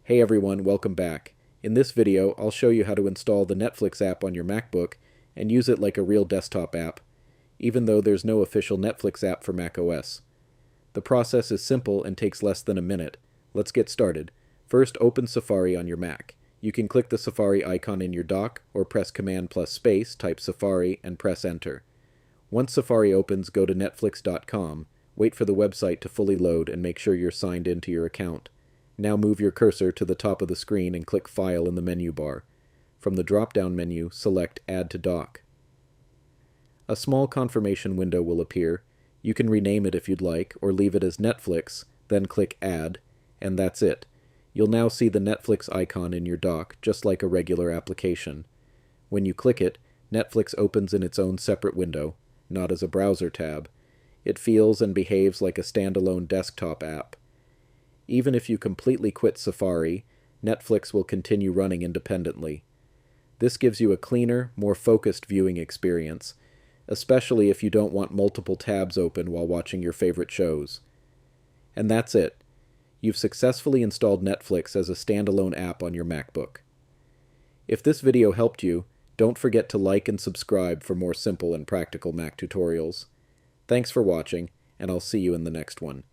Hey everyone, welcome back. In this video, I'll show you how to install the Netflix app on your MacBook and use it like a real desktop app, even though there's no official Netflix app for macOS. The process is simple and takes less than a minute. Let's get started. First, open Safari on your Mac. You can click the Safari icon in your dock, or press Command plus Space, type Safari, and press Enter. Once Safari opens, go to netflix.com, wait for the website to fully load, and make sure you're signed into your account. Now move your cursor to the top of the screen and click File in the menu bar. From the drop-down menu, select Add to Dock. A small confirmation window will appear. You can rename it if you'd like, or leave it as Netflix, then click Add, and that's it. You'll now see the Netflix icon in your dock, just like a regular application. When you click it, Netflix opens in its own separate window, not as a browser tab. It feels and behaves like a standalone desktop app. Even if you completely quit Safari, Netflix will continue running independently. This gives you a cleaner, more focused viewing experience, especially if you don't want multiple tabs open while watching your favorite shows. And that's it. You've successfully installed Netflix as a standalone app on your MacBook. If this video helped you, don't forget to like and subscribe for more simple and practical Mac tutorials. Thanks for watching, and I'll see you in the next one.